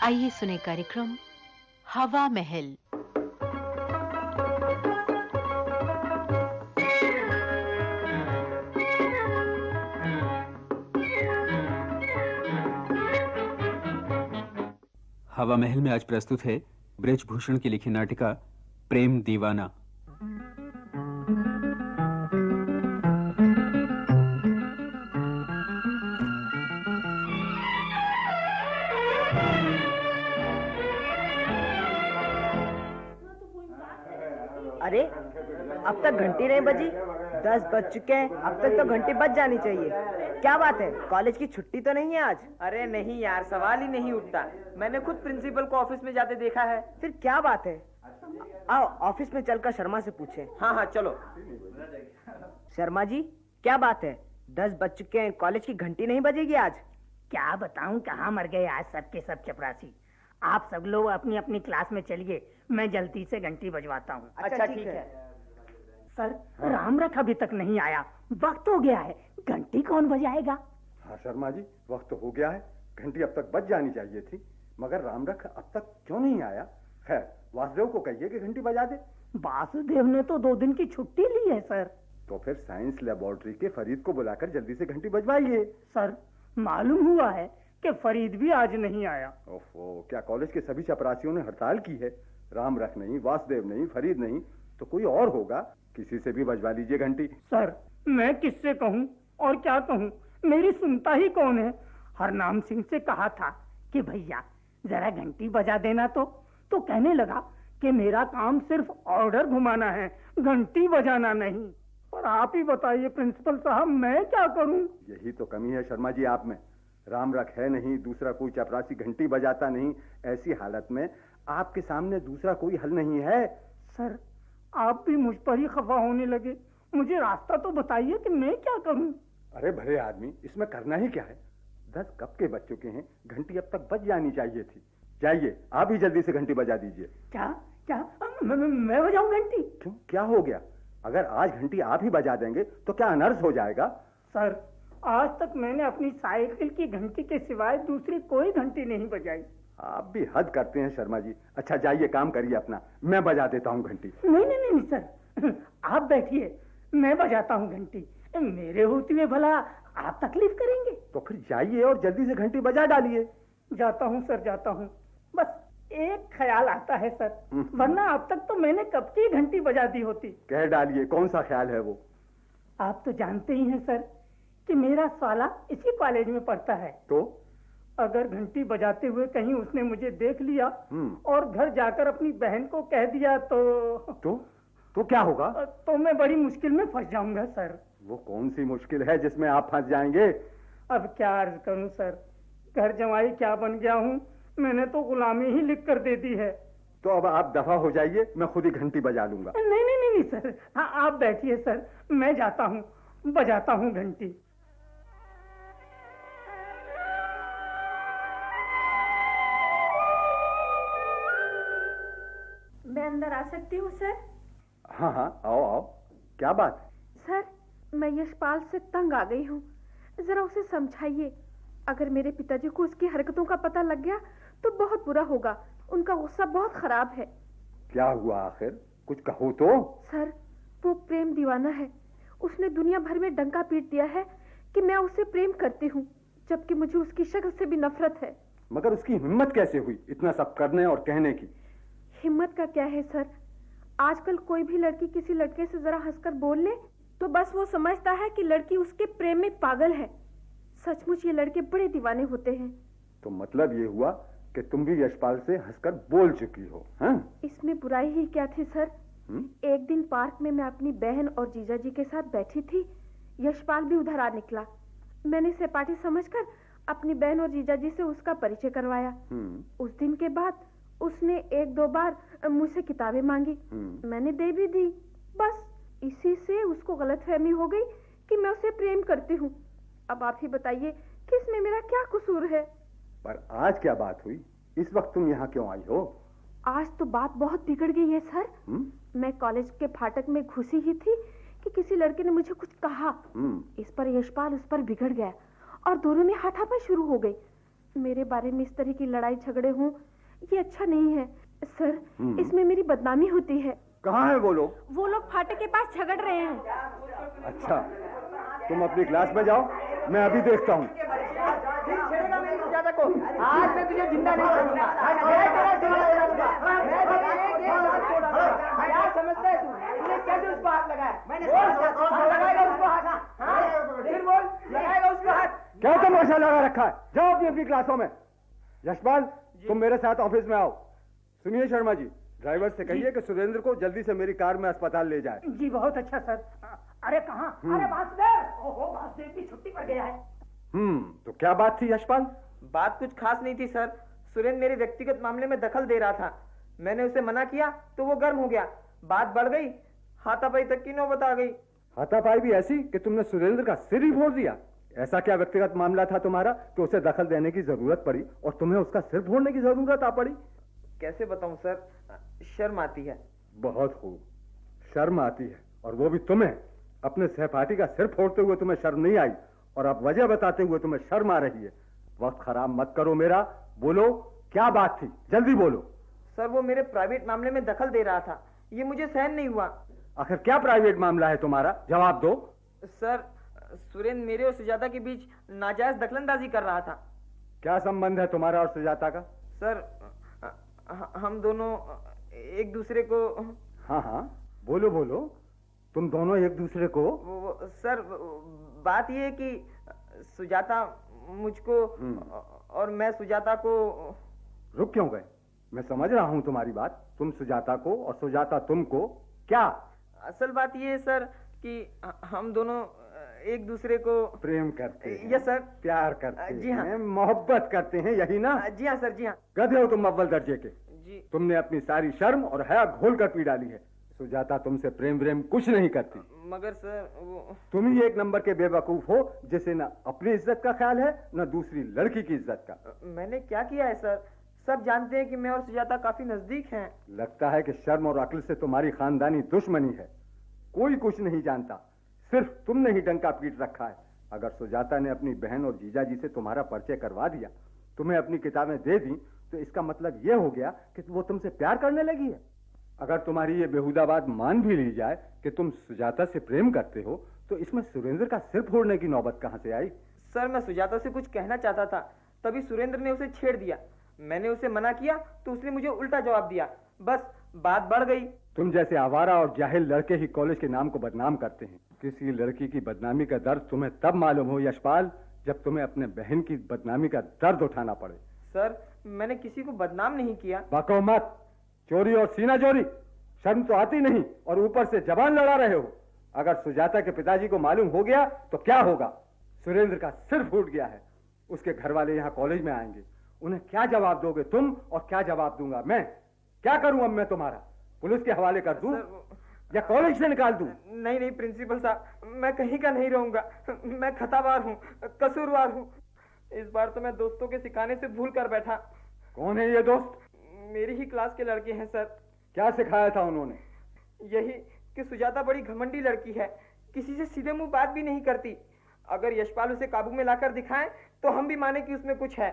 आइए सुने कार्यक्रम हवा महल। हवा महल में आज प्रस्तुत है ब्रजभूषण की लिखी नाटिका प्रेम दीवाना। अरे अब तक घंटी नहीं बजी। 10 बज चुके हैं, अब तक तो घंटी बज जानी चाहिए। क्या बात है, कॉलेज की छुट्टी तो नहीं है आज? अरे नहीं यार, सवाल ही नहीं उठता। मैंने खुद प्रिंसिपल को ऑफिस में जाते देखा है। फिर क्या बात है? आओ ऑफिस में चलकर शर्मा से पूछें। हाँ हाँ चलो। शर्मा जी क्या बात है, 10 बज चुके हैं, कॉलेज की घंटी नहीं बजेगी आज? क्या बताऊं, कहाँ मर गए आज सबके सब चपरासी। आप सब लोग अपनी अपनी क्लास में चलिए, मैं जल्दी से घंटी बजवाता हूँ। अच्छा ठीक है। सर राम रख अभी तक नहीं आया, वक्त हो गया है, घंटी कौन बजाएगा? हाँ शर्मा जी, वक्त हो गया है, घंटी अब तक बज जानी चाहिए थी, मगर रामरख अब तक क्यों नहीं आया? खैर वासुदेव को कहिए कि घंटी बजा दे। वासुदेव ने तो 2 दिन की छुट्टी ली है सर। तो फिर साइंस लेबोरेटरी के फरीद को बुलाकर जल्दी से घंटी बजवाइए। सर मालूम हुआ है कि फरीद भी आज नहीं आया। ओहो, क्या कॉलेज के सभी चपरासियों ने हड़ताल की है? रामरख नहीं, वासुदेव नहीं, फरीद नहीं, तो कोई और होगा, किसी से भी बजवा लीजिए घंटी। सर मैं किससे कहूँ और क्या कहूँ, मेरी सुनता ही कौन है। हरनाम सिंह से कहा था कि भैया जरा घंटी बजा देना, तो कहने लगा कि मेरा काम सिर्फ ऑर्डर घुमाना है, घंटी बजाना नहीं। और आप ही बताइए प्रिंसिपल साहब, मैं क्या करूं? यही तो कमी है शर्मा जी आप में। रामरख है नहीं, दूसरा कोई चपरासी घंटी बजाता नहीं, ऐसी हालत में आपके सामने दूसरा कोई हल नहीं है। सर आप भी मुझ पर ही खफा होने लगे, मुझे रास्ता तो बताइए कि मैं क्या करूं? अरे भले आदमी, इसमें करना ही क्या है? 10 कब के बज चुके हैं, घंटी अब तक बज जानी चाहिए थी। जाइए आप ही जल्दी से घंटी बजा दीजिए। क्या क्या मैं बजाऊं घंटी? क्यों, क्या हो गया? अगर आज घंटी आप ही बजा देंगे तो क्या अनर्थ हो जाएगा? सर आज तक मैंने अपनी साइकिल की घंटी के सिवाय दूसरी कोई घंटी नहीं बजाई। आप भी हद करते हैं शर्मा जी। अच्छा जाइए काम करिए अपना, मैं बजा देता हूँ घंटी। नहीं सर, आप बैठिए, मैं बजाता हूँ घंटी। मेरे होते हुए भला आप तकलीफ करेंगे? तो फिर जाइए और जल्दी से घंटी बजा डालिए। जाता हूँ सर, जाता हूँ। बस एक ख्याल आता है सर, वरना अब तक तो मैंने कब की घंटी बजा दी होती। कह डालिए, कौन सा ख्याल है वो? आप तो जानते ही हैं सर कि मेरा साला इसी कॉलेज में पढ़ता है। तो अगर घंटी बजाते हुए कहीं उसने मुझे देख लिया और घर जाकर अपनी बहन को कह दिया तो क्या होगा? तो मैं बड़ी मुश्किल में फंस जाऊंगा सर। वो कौन सी मुश्किल है जिसमें आप फंस जाएंगे? अब क्या अर्ज करूं सर, घर जमाई क्या बन गया हूँ, मैंने तो गुलामी ही लिख कर दे दी है। तो अब आप दफा हो जाइए, मैं खुद ही घंटी बजा लूंगा। नहीं सर, हाँ आप बैठिए सर, मैं जाता हूँ, बजाता हूँ घंटी। मैं अंदर आ सकती हूँ सर? हाँ आओ आओ। क्या बात? सर मैं यशपाल से तंग आ गई हूँ, जरा उसे समझाइए। अगर मेरे पिताजी को उसकी हरकतों का पता लग गया तो बहुत बुरा होगा, उनका गुस्सा बहुत खराब है। क्या हुआ आखिर, कुछ कहो तो। सर वो प्रेम दीवाना है, उसने दुनिया भर में डंका पीट दिया है कि मैं उसे प्रेम करती हूँ, जबकि मुझे उसकी शक्ल से भी नफरत है। मगर उसकी हिम्मत कैसे हुई इतना सब करने और कहने की? हिम्मत का क्या है सर, आजकल कोई भी लड़की किसी लड़के से जरा हंसकर बोल ले तो बस वो समझता है कि लड़की उसके प्रेम में पागल है। सचमुच ये लड़के बड़े दीवाने होते हैं। तो मतलब ये हुआ कि तुम भी यशपाल से हंसकर बोल चुकी हो? हाँ? इसमें बुराई ही क्या थी सर? एक दिन पार्क में मैं अपनी बहन और जीजा जी के साथ बैठी थी, यशपाल भी उधर आ निकला। मैंने सहपाठी समझकर अपनी बहन और जीजा जी से उसका परिचय करवाया। उस दिन के बाद उसने 1-2 बार मुझसे किताबें मांगी, मैंने दे भी दी। बस इसी से उसको गलतफहमी हो गई कि मैं उसे प्रेम करती हूँ। अब आप ही बताइए कि इसमें मेरा क्या कसूर है? पर आज क्या बात हुई, इस वक्त तुम यहाँ क्यों आई हो? आज तो बात बहुत बिगड़ गई है सर। मैं कॉलेज के फाटक में घुसी ही थी कि किसी लड़के ने मुझे कुछ कहा। इस पर यशपाल उस पर बिगड़ गया और दोनों में हाथापाई शुरू हो गई। मेरे बारे में इस तरह की लड़ाई झगड़े हों, ये अच्छा नहीं है सर। इसमें मेरी बदनामी होती है। कहाँ है वो लोग? वो लोग फाटक के पास झगड़ रहे हैं। अच्छा, तुम अपनी क्लास में जाओ, मैं अभी देखता हूँ। आज मैं तुझे जिंदा नहीं छोड़ूंगा। क्या समझता है तू? तूने कैसे उसको हाथ लगाया? मैंने लगाएगा उसको हाथ। हाँ, फिर बोल, लगाएगा उसको हाथ। क्या तमाशा लगा रखा है? जाओ अपनी अपनी क्लासों में। यशपाल, तुम मेरे साथ ऑफिस में आओ। सुनिए शर्मा जी, ड्राइवर से कहिए कि सुरेंद्र को जल्दी से मेरी कार में अस्पताल ले जाए। जी बहुत अच्छा सर। अरे कहाँ? अरे वासुदेव! ओहो, वासुदेव की छुट्टी पर गया है। तो क्या बात थी यशपाल? बात कुछ खास नहीं थी सर। सुरेंद्र मेरे व्यक्तिगत मामले में दखल दे रहा था। मैंने उसे मना किया तो वो गर्म हो गया। बात बढ़ गई, हाथापाई तक की नौबत आ गई। हाथापाई भी ऐसी कि तुमने सुरेंद्र का सिर ही फोड़ दिया? ऐसा क्या व्यक्तिगत मामला था तुम्हारा कि उसे दखल देने की जरूरत पड़ी और तुम्हें उसका सिर फोड़ने की जरूरत आ पड़ी? कैसे बताऊं सर, शर्म आती है। बहुत खूब, शर्म आती है, और वो भी तुम्हें। अपने सहपाठी का सिर फोड़ते हुए तुम्हें शर्म नहीं आई, और अब वजह बताते हुए तुम्हें शर्म आ रही है। वक्त खराब मत करो मेरा। बोलो, क्या बात थी? जल्दी बोलो। सर, वो मेरे प्राइवेट मामले में दखल दे रहा था, ये मुझे सहन नहीं हुआ। आखिर क्या प्राइवेट मामला है तुम्हारा? जवाब दो। सर, सुरेंद्र मेरे और सुजाता के बीच नाजायज दखलंदाजी कर रहा था। क्या संबंध है तुम्हारा और सुजाता का? सर, हम दोनों एक दूसरे को। हाँ हाँ, बोलो बोलो। तुम दोनों एक दूसरे को? सर, बात ये है कि सुजाता मुझको और मैं सुजाता को। रुक क्यों गए? मैं समझ रहा हूँ तुम्हारी बात। तुम सुजाता को और सुजाता तुमको। क्या? असल बात ये है सर कि हम दोनों एक दूसरे को प्रेम करते हैं। Yes sir. प्यार करते जी हाँ। हैं, मोहब्बत करते हैं, यही ना? जी हाँ सर, जी हाँ। गधे हो तुम अव्वल दर्जे के। जी। तुमने अपनी सारी शर्म और हया घोल कर पी डाली है। सुजाता तुमसे प्रेम व्रेम कुछ नहीं करती। मगर सर वो। तुम ही एक नंबर के बेवकूफ हो जिसे न अपनी इज्जत का ख्याल है न दूसरी लड़की की इज्जत का। मैंने क्या किया है सर? सब जानते हैं कि मैं और सुजाता काफी नजदीक हैं। लगता है कि शर्म और अक्ल से तुम्हारी खानदानी दुश्मनी है। कोई कुछ नहीं जानता, सिर्फ तुमने ही डंका पीट रखा है। अगर सुजाता ने अपनी बहन और जीजाजी से तुम्हारा परिचय करवा दिया, तुम्हें अपनी किताबें दे दी, तो इसका मतलब यह हो गया कि वो तुमसे प्यार करने लगी है। अगर तुम्हारी ये बेहुदा बात मान भी ली जाए कि तुम सुजाता से प्रेम करते हो, तो इसमें सुरेंद्र का सिर फोड़ने की नौबत कहां से आई? सर, मैं सुजाता से कुछ कहना चाहता था, तभी सुरेंद्र ने उसे छेड़ दिया। मैंने उसे मना किया तो उसने मुझे उल्टा जवाब दिया। बस बात बढ़ गई। तुम जैसे आवारा और जाहिल लड़के ही कॉलेज के नाम को बदनाम करते हैं। किसी लड़की की बदनामी का दर्द तुम्हें तब मालूम हो यशपाल, जब तुम्हें अपने बहन की बदनामी का दर्द उठाना पड़े। सर, मैंने किसी को बदनाम नहीं किया। बको मत। चोरी और सीना चोरी, शर्म तो आती नहीं, और ऊपर से जबान लड़ा रहे हो। अगर सुजाता के पिताजी को मालूम हो गया तो क्या होगा? सुरेंद्र का सिर फूट गया है। उसके घर वाले यहाँ कॉलेज में आएंगे। उन्हें क्या जवाब दोगे तुम और क्या जवाब दूंगा मैं? क्या करूं अब मैं तुम्हारा? पुलिस के हवाले कर दूं या कॉलेज से निकाल दूं? नहीं नहीं प्रिंसिपल साहब, मैं कहीं का नहीं रहूंगा। मैं खतावार हूँ, कसूरवार हूँ। इस बार तो मैं दोस्तों के सिखाने से भूल कर बैठा। कौन है ये दोस्त? मेरी ही क्लास के लड़के हैं सर। क्या सिखाया था उन्होंने? यही कि सुजाता बड़ी घमंडी लड़की है, किसी से सीधे मुंह बात भी नहीं करती। अगर यशपाल उसे काबू में लाकर दिखाएं तो हम भी माने कि उसमें कुछ है।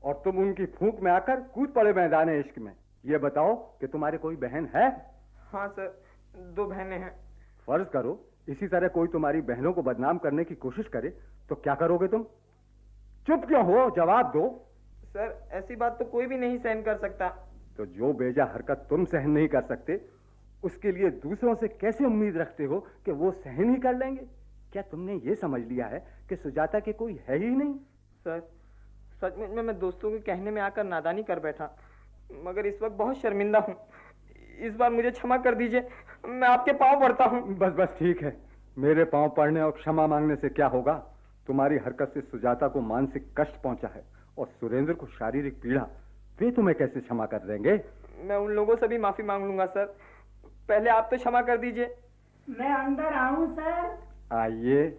और तुम उनकी फूंक में आकर कूद पड़े मैदान इश्क में। ये बताओ कि तुम्हारी कोई बहन है? हाँ सर, 2 बहनें हैं। फर्ज करो इसी तरह कोई तुम्हारी बहनों को बदनाम करने की कोशिश करे तो क्या करोगे तुम? चुप क्यों हो? जवाब दो। सर, ऐसी बात तो कोई भी नहीं सहन कर सकता। तो जो बेजा हरकत तुम सहन नहीं कर सकते, उसके लिए दूसरों से कैसे उम्मीद रखते हो कि वो सहन ही कर लेंगे? क्या तुमने ये समझ लिया है कि सुजाता के कोई है ही नहीं? सर, सचमुच में मैं दोस्तों के कहने में आकर नादानी कर बैठा, मगर इस वक्त बहुत शर्मिंदा हूँ। इस बार मुझे क्षमा कर दीजिए, मैं आपके पांव पड़ता हूँ। बस बस ठीक है, मेरे पांव पड़ने और क्षमा मांगने से क्या होगा? तुम्हारी हरकत से सुजाता को मानसिक कष्ट पहुंचा है और सुरेंद्र को शारीरिक पीड़ा। वे तुम्हें कैसे क्षमा कर देंगे? मैं उन लोगों से भी माफी मांग लूंगा सर। पहले आप तो क्षमा कर दीजिए। मैं अंदर आऊं सर? आइए।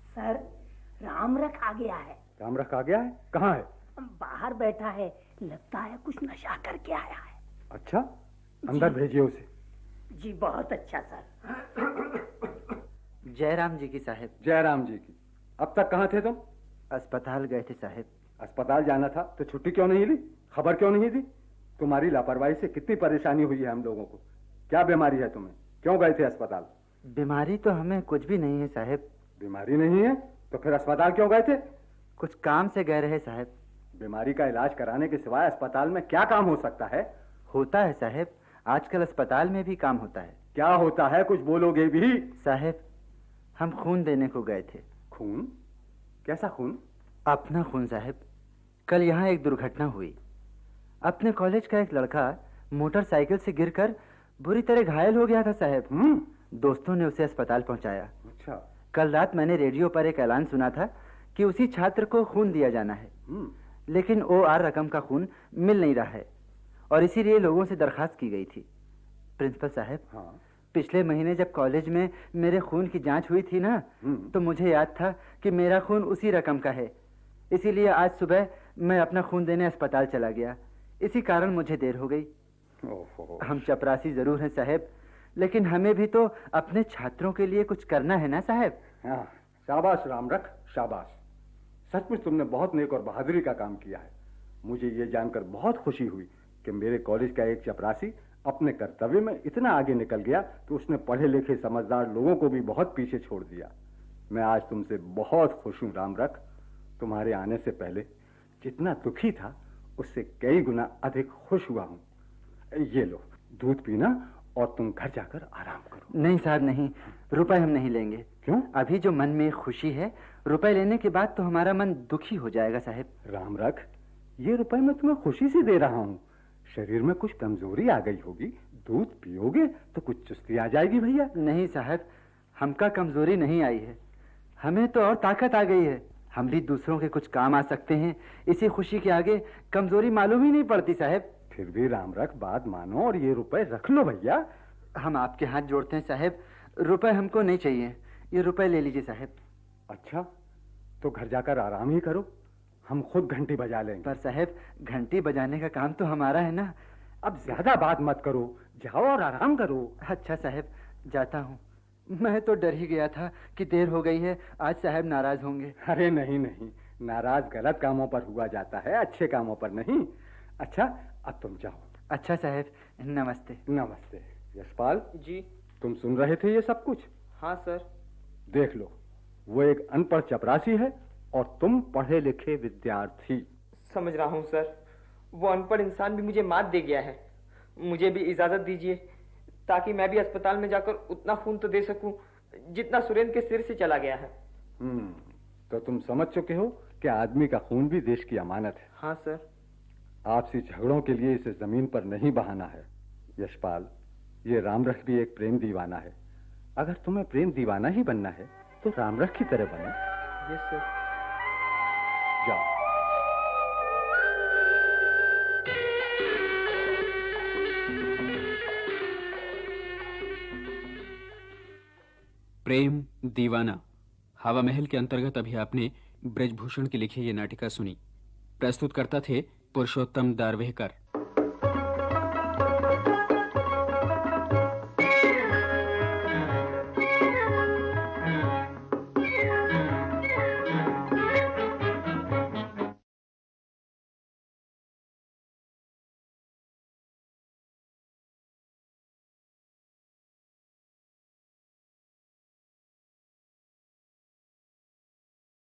सर, रामरख आ गया है। रामरख आ गया है? कहाँ है? बाहर बैठा है, लगता है कुछ नशा करके आया है। अच्छा, अंदर भेजिए उसे। जी बहुत अच्छा सर। जयराम जी की साहब। जयराम जी की। अब तक कहाँ थे तुम? अस्पताल गए थे साहब। अस्पताल जाना था तो छुट्टी क्यों नहीं ली, खबर क्यों नहीं दी? तुम्हारी लापरवाही से कितनी परेशानी हुई है हम लोगों को। क्या बीमारी है तुम्हें, क्यों गए थे अस्पताल? बीमारी तो हमें कुछ भी नहीं है साहब। बीमारी नहीं है तो फिर अस्पताल क्यों गए थे? कुछ काम से गए रहे साहब। बीमारी का इलाज कराने के सिवाय अस्पताल में क्या काम हो सकता है? होता है साहब, आजकल अस्पताल में भी काम होता है। क्या होता है, कुछ बोलोगे भी? साहब, हम खून देने को गए थे। खून? कैसा खून? अपना खून साहब। कल यहाँ एक दुर्घटना हुई। अपने कॉलेज का एक लड़का मोटरसाइकिल से गिरकर बुरी तरह घायल हो गया था साहब। दोस्तों ने उसे अस्पताल पहुंचाया। अच्छा। कल रात मैंने रेडियो पर एक ऐलान सुना था कि उसी छात्र को खून दिया जाना है, लेकिन OR रकम का खून मिल नहीं रहा है और इसीलिए लोगों से दरखास्त की गई थी। प्रिंसिपल साहब, हाँ। पिछले महीने जब कॉलेज में मेरे खून की जांच हुई थी ना, तो मुझे याद था कि मेरा खून उसी रकम का है। इसीलिए आज सुबह मैं अपना खून देने अस्पताल चला गया। इसी कारण मुझे देर हो गई। हम चपरासी जरूर हैं साहब, लेकिन हमें भी तो अपने छात्रों के लिए कुछ करना है ना साहब। हाँ, शाबाश रामरख, शाबाश। सचमुच तुमने बहुत नेक और बहादुरी का काम किया है। मुझे ये जानकर बहुत खुशी हुई कि मेरे कॉलेज का एक चपरासी अपने कर्तव्य में इतना आगे निकल गया कि उसने पढ़े लिखे समझदार लोगों को भी बहुत पीछे छोड़ दिया। मैं आज तुमसे बहुत खुश हूँ रामरख। तुम्हारे आने से पहले जितना दुखी था उससे कई गुना अधिक खुश हुआ हूँ। ये लो दूध पीना और तुम घर जाकर आराम करो। नहीं साहब नहीं, रुपए हम नहीं लेंगे। क्यों? अभी जो मन में खुशी है, रुपए लेने के बाद तो हमारा मन दुखी हो जाएगा साहब। रामरख, ये रुपए मैं तुम्हें खुशी से दे रहा हूँ। शरीर में कुछ कमजोरी आ गई होगी, दूध पियोगे तो कुछ चुस्ती आ जाएगी भैया। नहीं साहब, हमका कमजोरी नहीं आई है, हमें तो और ताकत आ गई है। हम भी दूसरों के कुछ काम आ सकते हैं। इसी खुशी के आगे कमजोरी मालूम ही नहीं पड़ती साहब। फिर भी रामरख, बात मानो और ये रुपए रख लो भैया। हम आपके हाथ जोड़ते हैं साहब, रुपए हमको नहीं चाहिए, ये रुपए ले लीजिए साहब। अच्छा, तो घर जाकर आराम ही करो, हम खुद घंटी बजा लेंगे। पर साहब, घंटी बजाने का काम तो हमारा है ना। अब ज्यादा बात मत करो, जाओ और आराम करो। अच्छा साहब, जाता हूँ। मैं तो डर ही गया था कि देर हो गई है, आज साहब नाराज होंगे। अरे नहीं नहीं, नाराज गलत कामों पर हुआ जाता है, अच्छे कामों पर नहीं। अच्छा, अब तुम जाओ। अच्छा साहब, नमस्ते। नमस्ते। यशपाल जी। तुम सुन रहे थे ये सब कुछ? हाँ सर। देख लो, वो एक अनपढ़ चपरासी है और तुम पढ़े लिखे विद्यार्थी। समझ रहा हूँ सर, वो अनपढ़ इंसान भी मुझे मात दे गया है। मुझे भी इजाजत दीजिए ताकि मैं भी अस्पताल में जाकर उतना खून तो दे सकूं जितना सुरेंद्र के सिर से चला गया है। तो तुम समझ चुके हो कि आदमी का खून भी देश की अमानत है। हाँ सर। आपसी झगड़ों के लिए इसे जमीन पर नहीं बहाना है। यशपाल, ये रामरख भी एक प्रेम दीवाना है। अगर तुम्हें प्रेम दीवाना ही बनना है तो रामरख की तरह बनो। Yes sir. जाओ। प्रेम दीवाना हवा महल के अंतर्गत अभी आपने ब्रजभूषण की लिखी ये नाटिका सुनी। प्रस्तुत करता थे पुरुषोत्तम दारवेहकर।